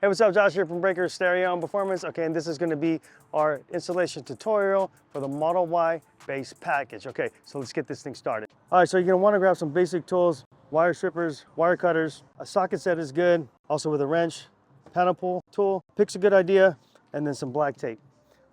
Hey, what's up? Josh here from Breaker Stereo and Performance. Okay, and this is going to be our installation tutorial for the Model Y base package. Okay, so let's get this thing started. All right, so you're going to want to grab some basic tools, wire strippers, wire cutters. A socket set is good, also with a wrench, panel pull tool, pick's a good idea, and then some black tape.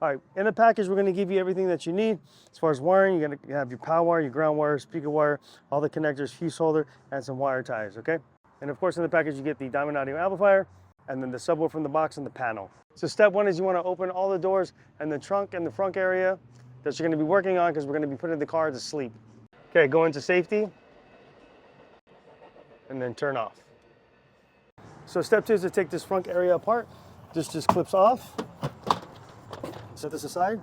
All right, in the package, we're going to give you everything that you need. As far as wiring, you're going to have your power wire, your ground wire, speaker wire, all the connectors, fuse holder, and some wire ties, okay? And of course, in the package, you get the diamond audio amplifier, and then the subwoofer from the box and the panel. So step one is you want to open all the doors and the trunk and the frunk area that you're going to be working on because we're going to be putting the car to sleep. Okay, go into safety and then turn off. So step two is to take this frunk area apart. This just clips off. Set this aside.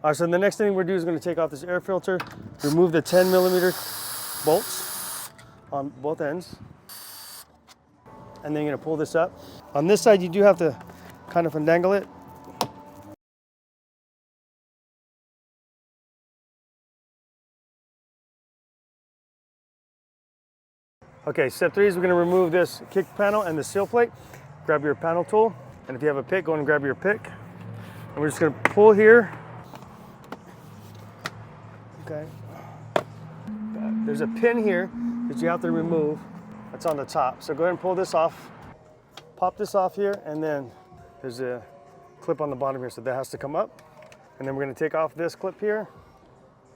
All right, so the next thing we're doing is going to take off this air filter, remove the 10mm bolts on both ends, and then you're going to pull this up. On this side, you do have to kind of undangle it. Okay, step three is we're going to remove this kick panel and the seal plate. Grab your panel tool, and if you have a pick, go and grab your pick. And we're just going to pull here. Okay. There's a pin here that you have to remove. That's on the top. So go ahead and pull this off. Pop this off here, and then there's a clip on the bottom here, so that has to come up. And then we're going to take off this clip here.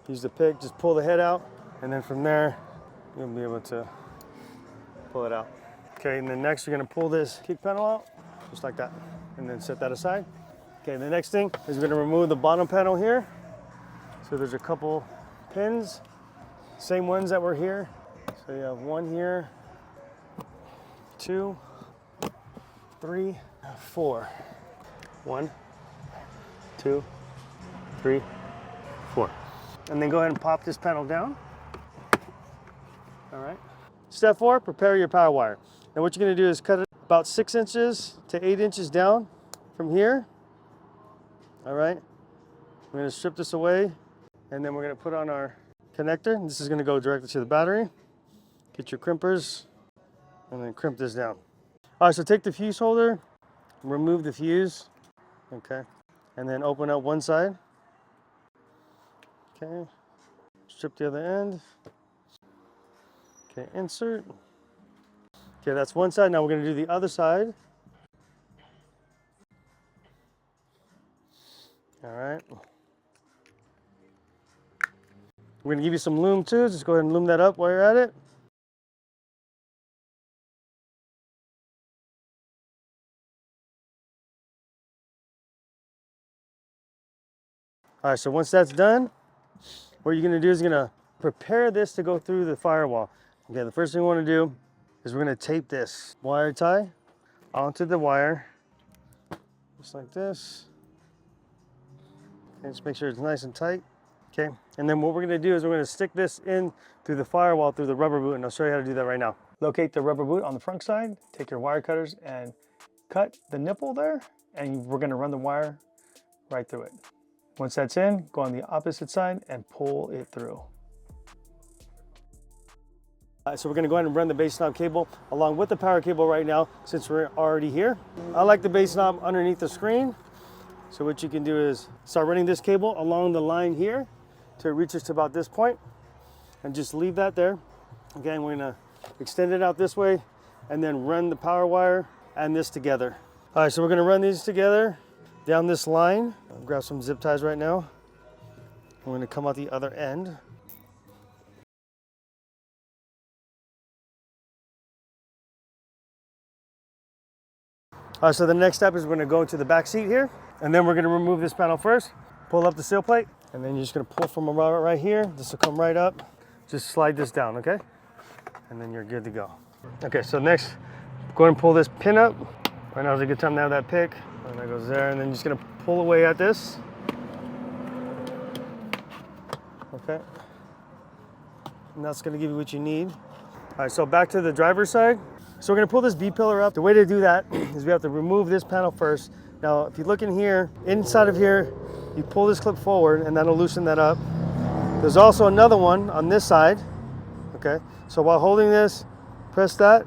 Use the pick, just pull the head out, and then from there, you'll be able to pull it out. Okay, and then next you're going to pull this kick panel out, just like that, and then set that aside. Okay, the next thing is we're going to remove the bottom panel here. So there's a couple pins, same ones that were here. So you have one here, 2, 3, 4. 1, 2, 3, 4. And then go ahead and pop this panel down. All right. Step 4, prepare your power wire. Now what you're going to do is cut it about 6 inches to 8 inches down from here. All right. We're going to strip this away, and then we're going to put on our connector. This is going to go directly to the battery. Get your crimpers, and then crimp this down. All right, so take the fuse holder, remove the fuse, okay, and then open up one side. Okay, strip the other end. Okay, insert. Okay, that's one side. Now we're going to do the other side. All right. We're going to give you some loom too. Just go ahead and loom that up while you're at it. All right, so once that's done, what you're gonna do is you're gonna prepare this to go through the firewall. Okay, the first thing we wanna do is we're gonna tape this wire tie onto the wire, just like this. Okay, just make sure it's nice and tight. Okay, and then what we're gonna do is we're gonna stick this in through the firewall through the rubber boot, and I'll show you how to do that right now. Locate the rubber boot on the front side, take your wire cutters and cut the nipple there, and we're gonna run the wire right through it. Once that's in, go on the opposite side and pull it through. So we're gonna go ahead and run the base knob cable along with the power cable right now since we're already here. I like the base knob underneath the screen. So what you can do is start running this cable along the line here till it reaches to about this point, and just leave that there. Again, we're gonna extend it out this way and then run the power wire and this together. All right, so we're gonna run these together down this line. I'll grab some zip ties right now. We're going to come out the other end. All right, so the next step is we're going to go into the back seat here, and then we're going to remove this panel first, pull up the seal plate, and then you're just going to pull from about right here. This will come right up. Just slide this down, okay? And then you're good to go. Okay, so next, go ahead and pull this pin up. Right now is a good time to have that pick. And that goes there, and then you're just gonna pull away at this. Okay. And that's gonna give you what you need. All right, so back to the driver's side. So we're gonna pull this B-pillar up. The way to do that is we have to remove this panel first. Now, if you look in here, inside of here, you pull this clip forward, and that'll loosen that up. There's also another one on this side. Okay, so while holding this, press that.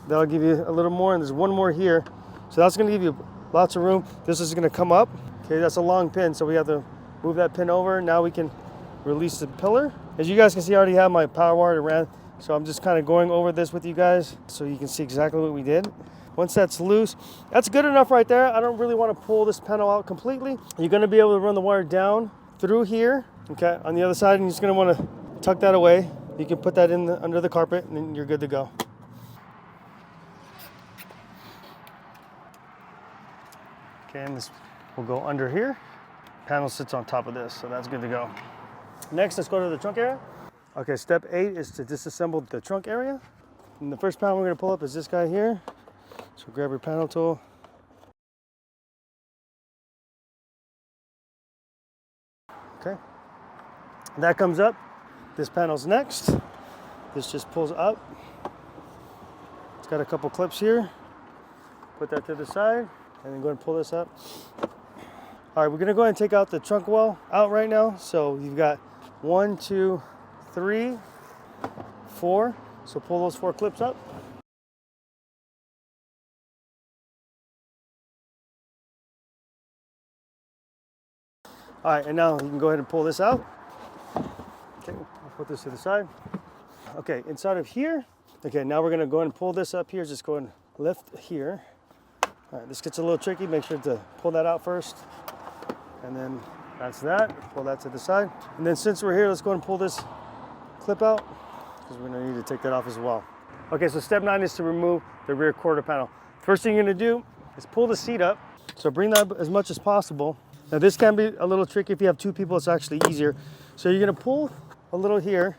That'll give you a little more, and there's one more here. So that's gonna give you lots of room. This is gonna come up. Okay, that's a long pin, so we have to move that pin over. Now we can release the pillar. As you guys can see, I already have my power wire to ran, so I'm just kind of going over this with you guys so you can see exactly what we did. Once that's loose, that's good enough right there. I don't really want to pull this panel out completely. You're gonna be able to run the wire down through here, okay, on the other side, and you're just gonna want to tuck that away. You can put that in under the carpet, and then you're good to go. Okay, and this will go under here. Panel sits on top of this, so that's good to go. Next, let's go to the trunk area. Okay, step 8 is to disassemble the trunk area. And the first panel we're gonna pull up is this guy here. So grab your panel tool. Okay, that comes up. This panel's next. This just pulls up. It's got a couple clips here. Put that to the side, and then go ahead and pull this up. All right, we're gonna go ahead and take out the trunk well out right now. So you've got 1, 2, 3, 4. So pull those 4 clips up. All right, and now you can go ahead and pull this out. Okay, I'll put this to the side. Okay, inside of here. Okay, now we're gonna go ahead and pull this up here. Just go ahead and lift here. All right, this gets a little tricky. Make sure to pull that out first. And then that's that. Pull that to the side. And then since we're here, let's go ahead and pull this clip out because we're gonna need to take that off as well. Okay, so step 9 is to remove the rear quarter panel. First thing you're gonna do is pull the seat up. So bring that up as much as possible. Now this can be a little tricky. If you have 2 people, it's actually easier. So you're gonna pull a little here.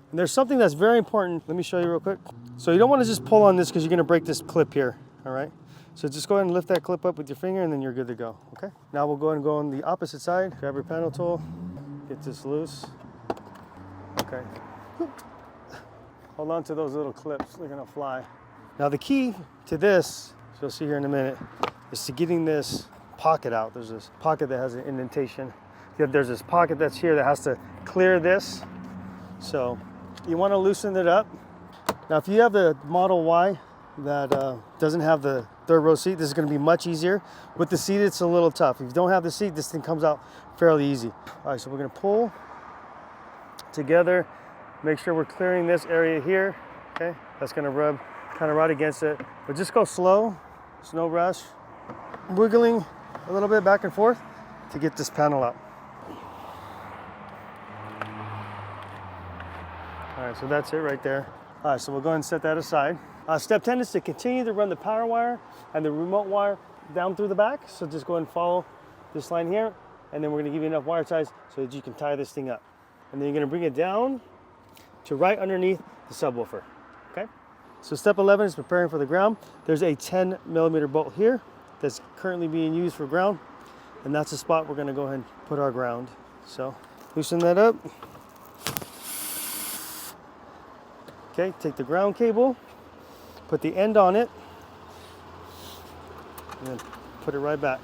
And there's something that's very important. Let me show you real quick. So you don't wanna just pull on this because you're gonna break this clip here, all right? So just go ahead and lift that clip up with your finger and then you're good to go, okay? Now we'll go ahead and go on the opposite side. Grab your panel tool, get this loose. Okay. Hold on to those little clips, they're gonna fly. Now the key to this, as you'll see here in a minute, is to getting this pocket out. There's this pocket that has an indentation. There's this pocket that's here that has to clear this. So you wanna loosen it up. Now if you have the Model Y that doesn't have the 3rd row seat, this is gonna be much easier. With the seat, it's a little tough. If you don't have the seat, this thing comes out fairly easy. All right, so we're gonna pull together, make sure we're clearing this area here, okay? That's gonna rub kind of right against it, but just go slow, there's no rush. Wiggling a little bit back and forth to get this panel up. All right, so that's it right there. All right, so we'll go ahead and set that aside. Step 10 is to continue to run the power wire and the remote wire down through the back. So just go ahead and follow this line here, and then we're gonna give you enough wire ties so that you can tie this thing up. And then you're gonna bring it down to right underneath the subwoofer, okay? So step 11 is preparing for the ground. There's a 10mm bolt here that's currently being used for ground, and that's the spot we're gonna go ahead and put our ground. So loosen that up. Okay, take the ground cable, put the end on it, and then put it right back.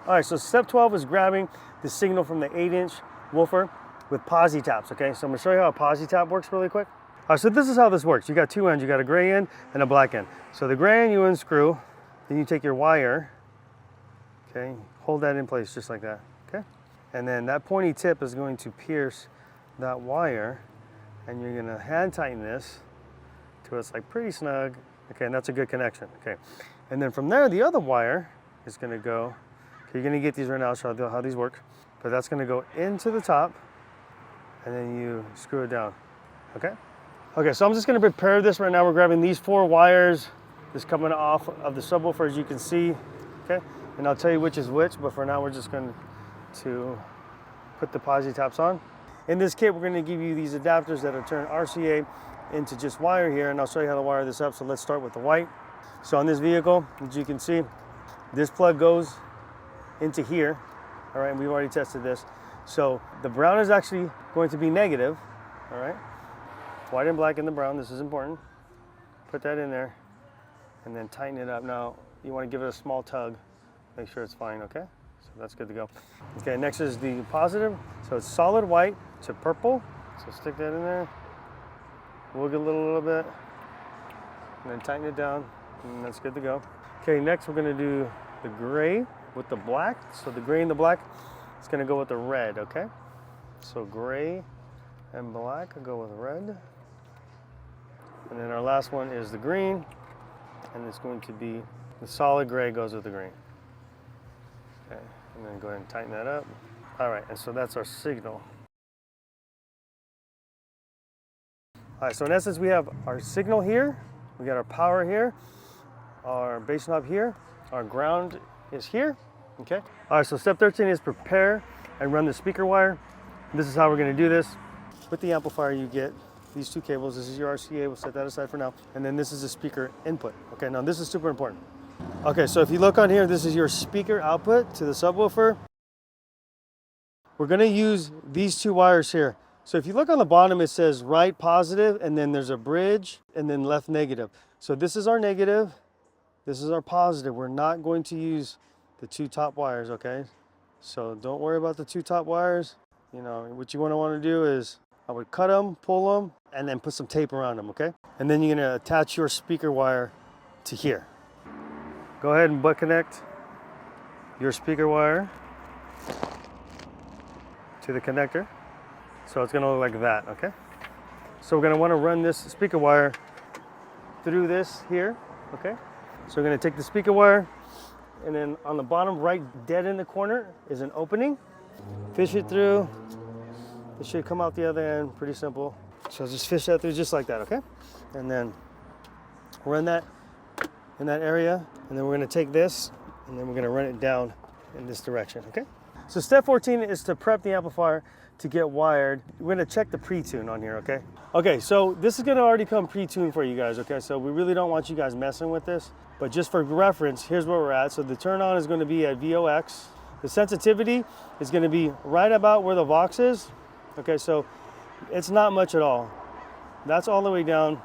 All right, so step 12 is grabbing the signal from the 8-inch woofer with Posy Taps, okay? So I'm gonna show you how a Posy Tap works really quick. All right, so this is how this works. You got 2 ends, you got a gray end and a black end. So the gray end you unscrew, then you take your wire, okay? Hold that in place just like that, okay? And then that pointy tip is going to pierce that wire, and you're gonna hand tighten this to it's like pretty snug, okay, and that's a good connection, okay. And then from there, the other wire is gonna go, okay, you're gonna get these right now, I'll show you how these work, but that's gonna go into the top, and then you screw it down, okay? Okay, so I'm just gonna prepare this right now. We're grabbing these 4 wires, just coming off of the subwoofer, as you can see, okay? And I'll tell you which is which, but for now, we're just going to put the Posy Taps on. In this kit, we're gonna give you these adapters that'll turn RCA into just wire here, and I'll show you how to wire this up. So let's start with the white. So on this vehicle, as you can see, this plug goes into here, all right, and we've already tested this. So the brown is actually going to be negative, all right? White and black in the brown, this is important. Put that in there, and then tighten it up. Now, you wanna give it a small tug, make sure it's fine, okay? So that's good to go. Okay, next is the positive. So it's solid white to purple. So stick that in there, wiggle it a little bit, and then tighten it down. And that's good to go. Okay, next we're gonna do the gray with the black. So the gray and the black is gonna go with the red, okay? So gray and black will go with red. And then our last one is the green, and it's going to be the solid gray goes with the green. Okay, and then go ahead and tighten that up. All right, and so that's our signal. All right, so in essence, we have our signal here, we got our power here, our bass knob here, our ground is here, okay? All right, so step 13 is prepare and run the speaker wire. This is how we're gonna do this. With the amplifier, you get these two cables. This is your RCA, we'll set that aside for now. And then this is the speaker input. Okay, now this is super important. Okay, so if you look on here, this is your speaker output to the subwoofer. We're gonna use these two wires here. So if you look on the bottom, it says right positive, and then there's a bridge, and then left negative. So this is our negative, this is our positive. We're not going to use the two top wires, okay? So don't worry about the two top wires. You know, what you want to do is, I would cut them, pull them, and then put some tape around them, okay? And then you're gonna attach your speaker wire to here. Go ahead and butt connect your speaker wire to the connector. So it's gonna look like that, okay? So we're gonna wanna run this speaker wire through this here, okay? So we're gonna take the speaker wire, and then on the bottom right, dead in the corner, is an opening. Fish it through. It should come out the other end, pretty simple. So just fish that through just like that, okay? And then run that in that area, and then we're gonna take this, and then we're gonna run it down in this direction, okay? So step 14 is to prep the amplifier to get wired. We're gonna check the pre-tune on here, okay? Okay, so this is gonna already come pre-tuned for you guys, okay? So we really don't want you guys messing with this, but just for reference, here's where we're at. So the turn on is gonna be at VOX. The sensitivity is gonna be right about where the Vox is, okay? So it's not much at all. That's all the way down,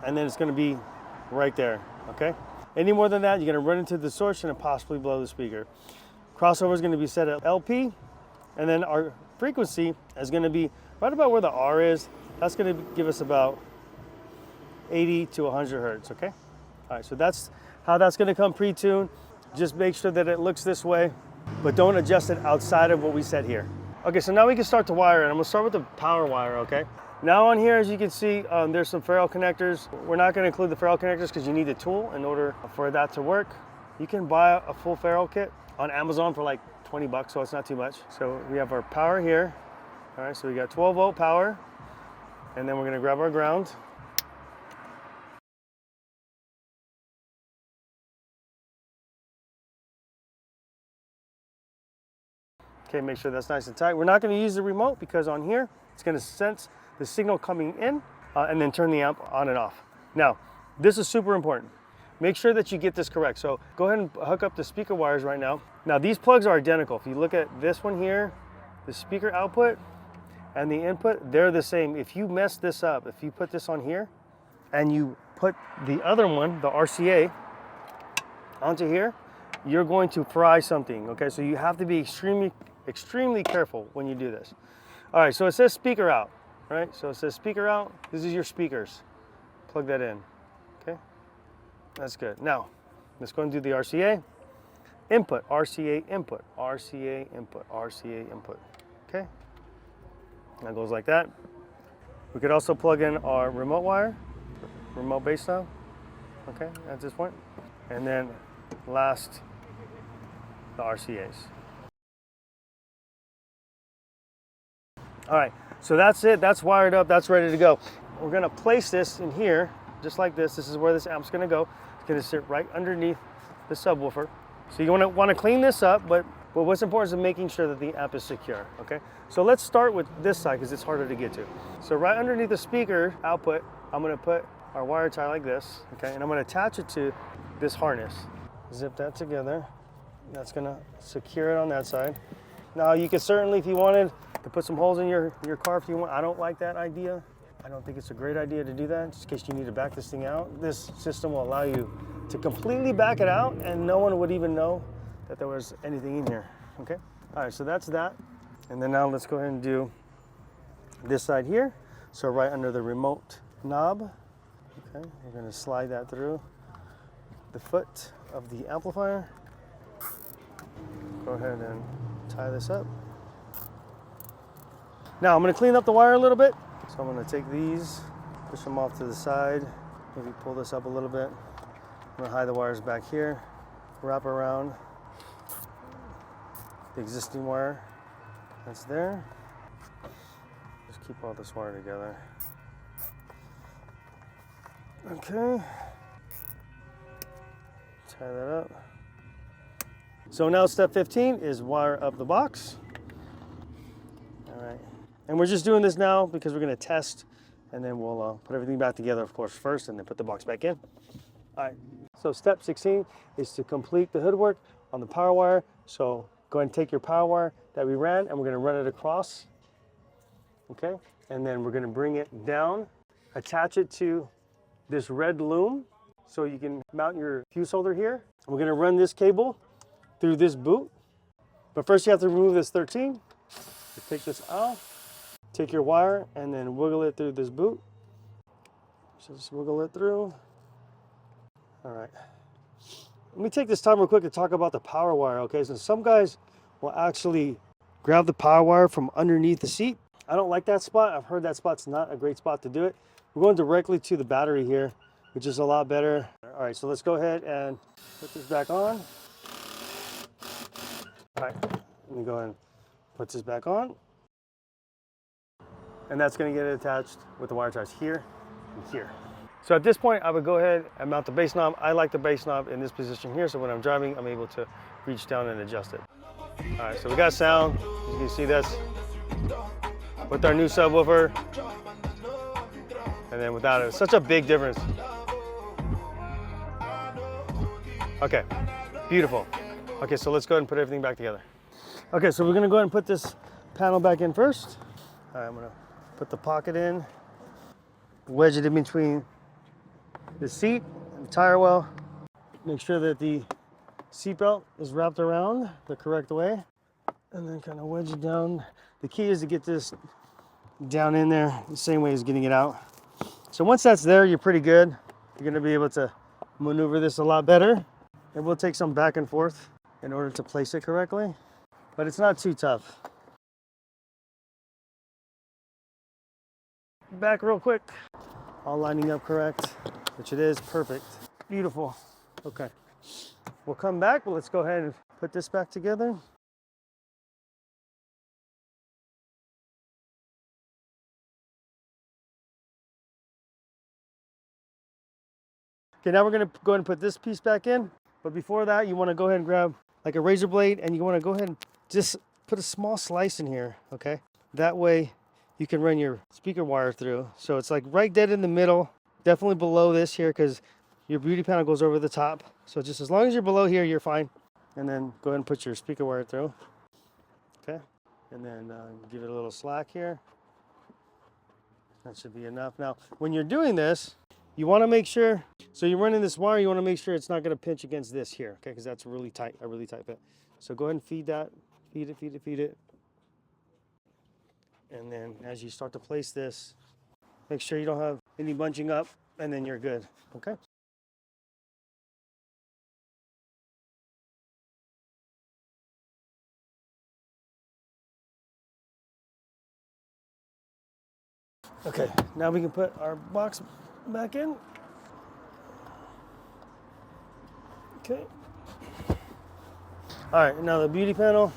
and then it's gonna be right there, okay? Any more than that, you're gonna run into the distortion and possibly blow the speaker. Crossover is gonna be set at LP, and then our frequency is gonna be right about where the R is. That's gonna give us about 80 to 100 hertz, okay? All right, so that's how that's gonna come pre-tuned. Just make sure that it looks this way, but don't adjust it outside of what we set here. Okay, so now we can start to wire it. I'm gonna start with the power wire, okay? Now on here, as you can see, there's some ferrule connectors. We're not gonna include the ferrule connectors because you need the tool in order for that to work. You can buy a full ferrule kit on Amazon for like 20 bucks, so it's not too much. So we have our power here. All right, so we got 12 volt power, and then we're gonna grab our ground. Okay, make sure that's nice and tight. We're not gonna use the remote because on here, it's gonna sense the signal coming in and then turn the amp on and off. Now, this is super important. Make sure that you get this correct. So go ahead and hook up the speaker wires right now. Now these plugs are identical. If you look at this one here, the speaker output and the input, they're the same. If you mess this up, if you put this on here and you put the other one, the RCA, onto here, you're going to fry something, okay? So you have to be extremely careful when you do this. All right, so it says speaker out, right? So it says speaker out. This is your speakers. Plug that in, okay? That's good. Now, let's go and do the RCA. Input, RCA input, RCA input, RCA input, okay? That goes like that. We could also plug in our remote wire, remote bass knob, okay, at this point. And then last, the RCAs. All right, so that's it. That's wired up. That's ready to go. We're gonna place this in here, just like this. This is where this amp's gonna go. It's gonna sit right underneath the subwoofer. So you want to clean this up, but what's important is making sure that the amp is secure, okay? So let's start with this side because it's harder to get to. So right underneath the speaker output, I'm gonna put our wire tie like this, okay? And I'm gonna attach it to this harness. Zip that together. That's gonna secure it on that side. Now you could certainly, if you wanted, to put some holes in your car if you want. I don't like that idea. I don't think it's a great idea to do that, just in case you need to back this thing out. This system will allow you to completely back it out and no one would even know that there was anything in here, okay? All right, so that's that. And then now let's go ahead and do this side here. So right under the remote knob, okay? We're gonna slide that through. the foot of the amplifier. Go ahead and tie this up. Now I'm going to clean up the wire a little bit. So I'm going to take these, push them off to the side, maybe pull this up a little bit. I'm going to hide the wires back here, wrap around the existing wire that's there. Just keep all this wire together. Okay. Tie that up. So now step 15 is wire up the box. All right. And we're just doing this now because we're going to test, and then we'll put everything back together, of course, first, and then put the box back in. All right. So step 16 is to complete the hood work on the power wire. So go ahead and take your power wire that we ran, and we're going to run it across. Okay. And then we're going to bring it down, attach it to this red loom so you can mount your fuse holder here. We're going to run this cable through this boot. But first you have to remove this 13. You take this out, take your wire, and then wiggle it through this boot. So just wiggle it through. All right. Let me take this time real quick to talk about the power wire, okay? So some guys will actually grab the power wire from underneath the seat. I don't like that spot. I've heard that spot's not a great spot to do it. We're going directly to the battery here, which is a lot better. All right, so let's go ahead and put this back on. All right, let me go ahead and put this back on. And that's gonna get it attached with the wire ties here and here. So at this point, I would go ahead and mount the bass knob. I like the bass knob in this position here, so when I'm driving, I'm able to reach down and adjust it. All right, so we got sound. You can see this with our new subwoofer. And then without it, it's such a big difference. Okay, beautiful. Okay, so let's go ahead and put everything back together. Okay, so we're gonna go ahead and put this panel back in first. All right, I'm gonna put the pocket in, wedge it in between the seat and the tire well. Make sure that the seatbelt is wrapped around the correct way, and then kind of wedge it down. The key is to get this down in there the same way as getting it out. So once that's there, you're pretty good. You're gonna be able to maneuver this a lot better. It will take some back and forth in order to place it correctly, but it's not too tough. Back real quick. All lining up correct, which it is, perfect. Beautiful. Okay, we'll come back, but let's go ahead and put this back together. Okay, now we're gonna go ahead and put this piece back in. But before that, you wanna go ahead and grab like a razor blade, and you wanna go ahead and just put a small slice in here, okay? That way you can run your speaker wire through. So it's like right dead in the middle, definitely below this here, because your beauty panel goes over the top. So just as long as you're below here, you're fine. And then go ahead and put your speaker wire through, okay? And then give it a little slack here. That should be enough. Now, when you're doing this, you want to make sure, so you're running this wire, you want to make sure it's not going to pinch against this here, okay? Because that's really tight, a really tight fit. So go ahead and feed that, feed it, feed it, feed it. And then as you start to place this, make sure you don't have any bunching up, and then you're good, okay? Okay, now we can put our box back in. Okay. All right, now the beauty panel.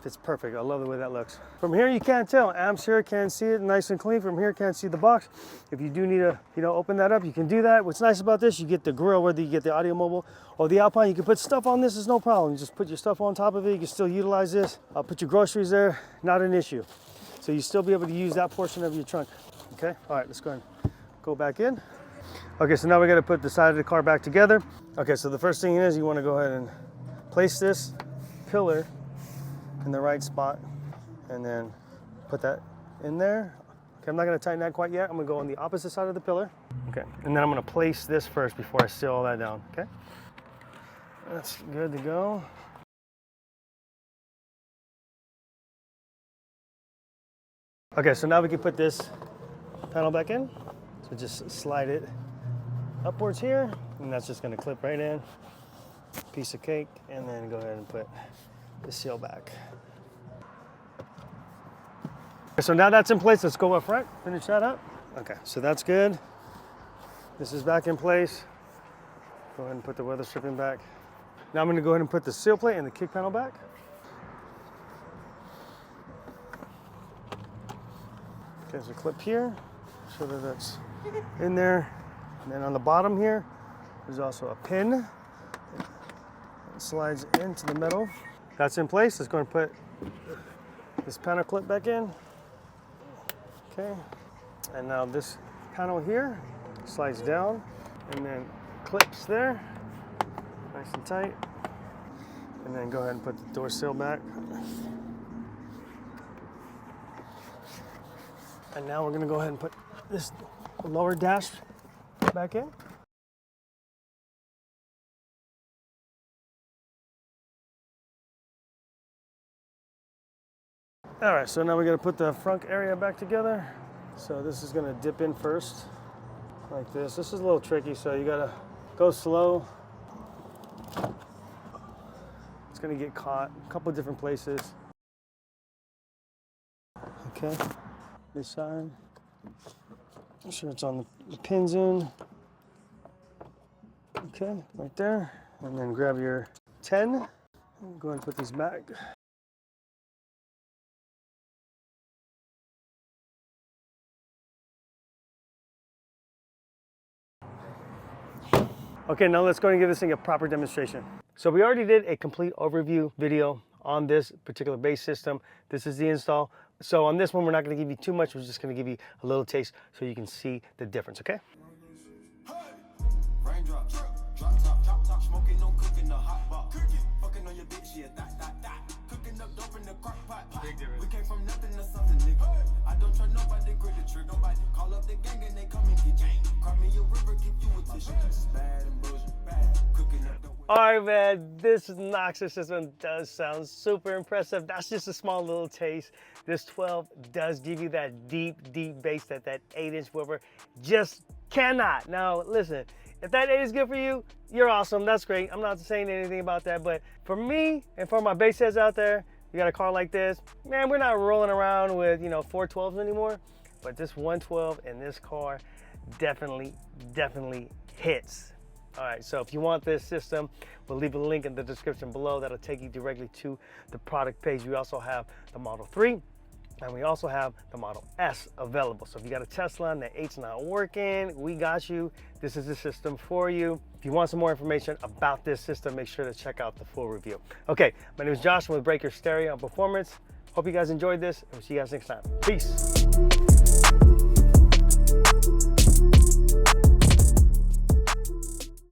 It's perfect. I love the way that looks. From here, you can't tell. Amps here can't see it nice and clean. From here, can't see the box. If you do need to, open that up, you can do that. What's nice about this, you get the grill, whether you get the Audio Mobile or the Alpine, you can put stuff on this, is no problem. You just put your stuff on top of it. You can still utilize this. Put your groceries there, not an issue. So you still be able to use that portion of your trunk. Okay, all right, let's go ahead and go back in. Okay, so now we gotta put the side of the car back together. Okay, so the first thing is you wanna go ahead and place this pillar in the right spot and then put that in there. Okay, I'm not gonna tighten that quite yet. I'm gonna go on the opposite side of the pillar. Okay, and then I'm gonna place this first before I seal all that down, okay? That's good to go. Okay, so now we can put this panel back in. So just slide it upwards here, and that's just gonna clip right in. Piece of cake, and then go ahead and put the seal back. So now that's in place, let's go up front, finish that up. Okay, so that's good. This is back in place. Go ahead and put the weather stripping back. Now I'm gonna go ahead and put the seal plate and the kick panel back. Okay, there's a clip here, so that that's in there. And then on the bottom here, there's also a pin that slides into the metal. That's in place. Let's go and put this panel clip back in. Okay, and now this panel here slides down and then clips there, nice and tight. And then go ahead and put the door sill back. And now we're gonna go ahead and put this lower dash back in. All right, so now we gotta put the front area back together. So this is gonna dip in first, like this. This is a little tricky, so you gotta go slow. It's gonna get caught a couple different places. Okay, this side. Make sure it's on the pins in. Okay, right there. And then grab your 10. Go ahead and put these back. Okay, now let's go and give this thing a proper demonstration. So we already did a complete overview video on this particular bass system. This is the install. So on this one, we're not gonna give you too much. We're just gonna give you a little taste so you can see the difference, okay? Big difference. We came from nothing to something, nigga. I don't trust nobody, grip the trigger. Nobody call up the gang and they come and get gang. Cry me a river, give you a tissue. Bad and bullshit, bad. Cooking up the... All right, man, this Noxus system does sound super impressive. That's just a small little taste. This 12 does give you that deep bass that 8-inch woofer just cannot. Now, listen, if that 8 is good for you, you're awesome. That's great. I'm not saying anything about that, but for me and for my bass heads out there, you got a car like this, man, we're not rolling around with, 412s anymore, but this 112 in this car definitely hits. All right, so if you want this system, we'll leave a link in the description below. That'll take you directly to the product page. We also have the Model 3, and we also have the Model S available. So if you got a Tesla and the 8's not working, we got you. This is the system for you. If you want some more information about this system, make sure to check out the full review. Okay, my name is Josh with Breaker Stereo and Performance. Hope you guys enjoyed this, and we'll see you guys next time. Peace.